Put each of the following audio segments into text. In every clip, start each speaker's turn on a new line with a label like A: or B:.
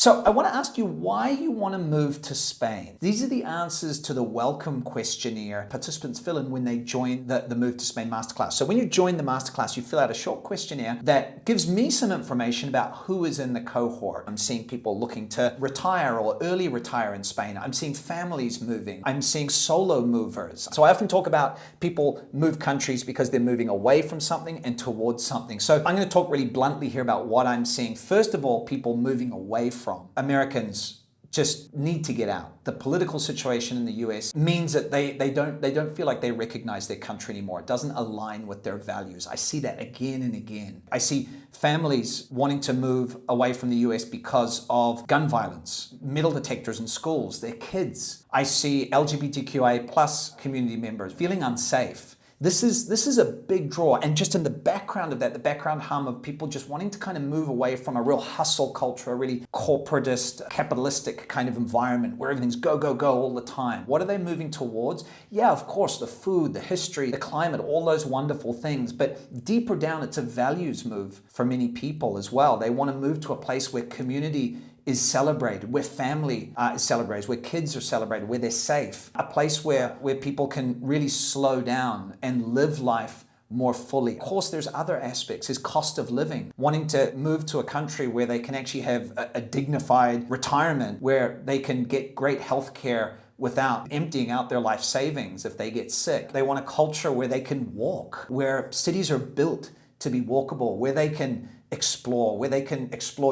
A: So I want to ask you why you want to move to Spain. These are the answers to the welcome questionnaire participants fill in when they join the Move to Spain Masterclass. So when you join the Masterclass, you fill out a short questionnaire that gives me some information about who is in the cohort. I'm seeing people looking to retire or early retire in Spain. I'm seeing families moving. I'm seeing solo movers. So I often talk about people move countries because they're moving away from something and towards something. So I'm going to talk really bluntly here about what I'm seeing. First of all, people moving away from. Americans just need to get out. The political situation in the US means that they don't feel like they recognize their country anymore. It doesn't align with their values. I see that again and again. I see families wanting to move away from the US because of gun violence, metal detectors in schools, their kids. I see LGBTQIA plus community members feeling unsafe. This is a big draw, and just in the background of that, the background hum of people just wanting to kind of move away from a real hustle culture, a really corporatist, capitalistic kind of environment where everything's go, go, go all the time. What are they moving towards? Yeah, of course, the food, the history, the climate, all those wonderful things, but deeper down, it's a values move for many people as well. They want to move to a place where community is celebrated, where family is celebrated, where kids are celebrated, where they're safe. A place where people can really slow down and live life more fully. Of course, there's other aspects. There's cost of living. Wanting to move to a country where they can actually have a dignified retirement, where they can get great health care without emptying out their life savings if they get sick. They want a culture where they can walk, where cities are built to be walkable, where they can explore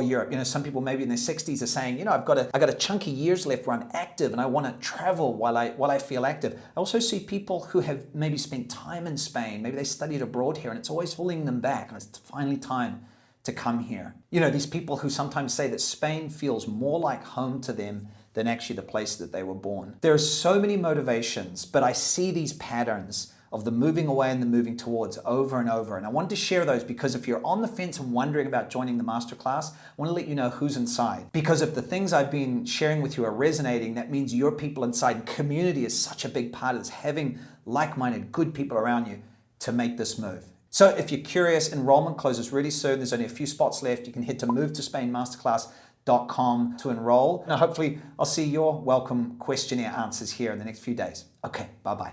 A: Europe. You know, some people maybe in their 60s are saying, you know, I got a chunky years left where I'm active and I want to travel while I feel active. I also see people who have maybe spent time in Spain, maybe they studied abroad here, and it's always pulling them back, and it's finally time to come here. You know, these people who sometimes say that Spain feels more like home to them than actually the place that they were born. There are so many motivations, but I see these patterns of the moving away and the moving towards over and over. And I wanted to share those because if you're on the fence and wondering about joining the masterclass, I want to let you know who's inside. Because if the things I've been sharing with you are resonating, that means your people inside. Community is such a big part of this, having like-minded, good people around you to make this move. So if you're curious, enrollment closes really soon. There's only a few spots left. You can head to movetospainmasterclass.com to enroll. Now, hopefully I'll see your welcome questionnaire answers here in the next few days. Okay, bye-bye.